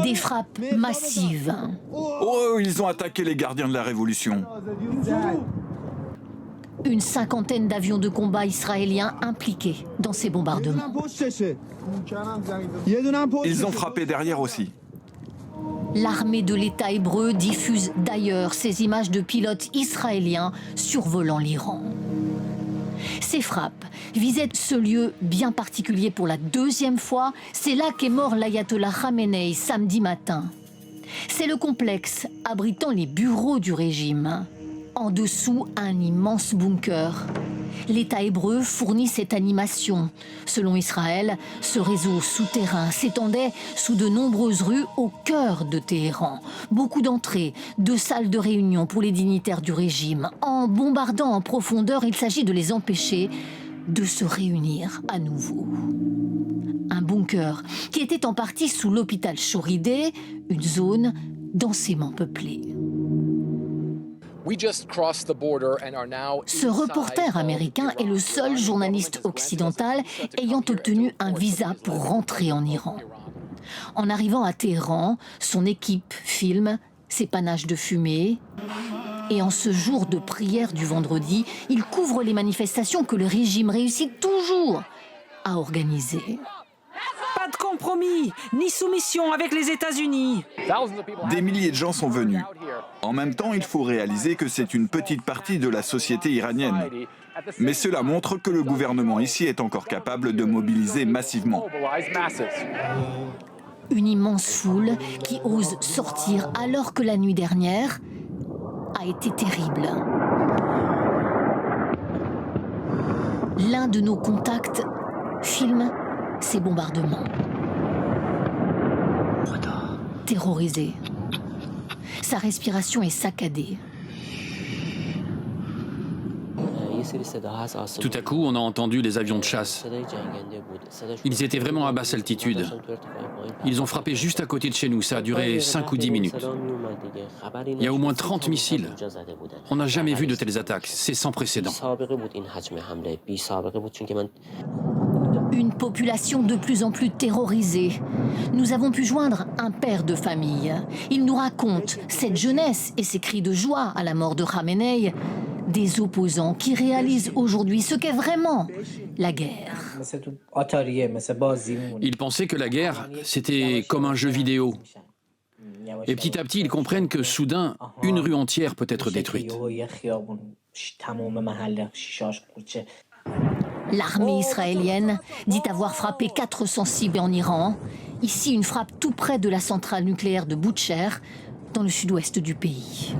Des frappes massives. Oh, ils ont attaqué les gardiens de la Révolution. Une cinquantaine d'avions de combat israéliens impliqués dans ces bombardements. Ils ont frappé derrière aussi. L'armée de l'État hébreu diffuse d'ailleurs ces images de pilotes israéliens survolant l'Iran. Ces frappes visaient ce lieu bien particulier pour la deuxième fois. C'est là qu'est mort l'ayatollah Khamenei samedi matin. C'est le complexe abritant les bureaux du régime. En dessous, un immense bunker. L'État hébreu fournit cette animation. Selon Israël, ce réseau souterrain s'étendait sous de nombreuses rues au cœur de Téhéran. Beaucoup d'entrées, de salles de réunion pour les dignitaires du régime. En bombardant en profondeur, il s'agit de les empêcher de se réunir à nouveau. Un bunker qui était en partie sous l'hôpital Choridé, une zone densément peuplée. Ce reporter américain est le seul journaliste occidental ayant obtenu un visa pour rentrer en Iran. En arrivant à Téhéran, son équipe filme ses panaches de fumée. Et en ce jour de prière du vendredi, il couvre les manifestations que le régime réussit toujours à organiser. Pas de compromis, ni soumission avec les États-Unis. Des milliers de gens sont venus. En même temps, il faut réaliser que c'est une petite partie de la société iranienne. Mais cela montre que le gouvernement ici est encore capable de mobiliser massivement. Une immense foule qui ose sortir alors que la nuit dernière a été terrible. L'un de nos contacts filme ces bombardements. Terrorisé. Sa respiration est saccadée. Tout à coup, on a entendu les avions de chasse. Ils étaient vraiment à basse altitude. Ils ont frappé juste à côté de chez nous. Ça a duré 5 ou 10 minutes. Il y a au moins 30 missiles. On n'a jamais vu de telles attaques. C'est sans précédent. Une population de plus en plus terrorisée. Nous avons pu joindre un père de famille. Il nous raconte cette jeunesse et ses cris de joie à la mort de Khamenei. Des opposants qui réalisent aujourd'hui ce qu'est vraiment la guerre. Ils pensaient que la guerre, c'était comme un jeu vidéo. Et petit à petit, ils comprennent que soudain, une rue entière peut être détruite. L'armée israélienne dit avoir frappé 400 cibles en Iran. Ici, une frappe tout près de la centrale nucléaire de Boucher, dans le sud-ouest du pays.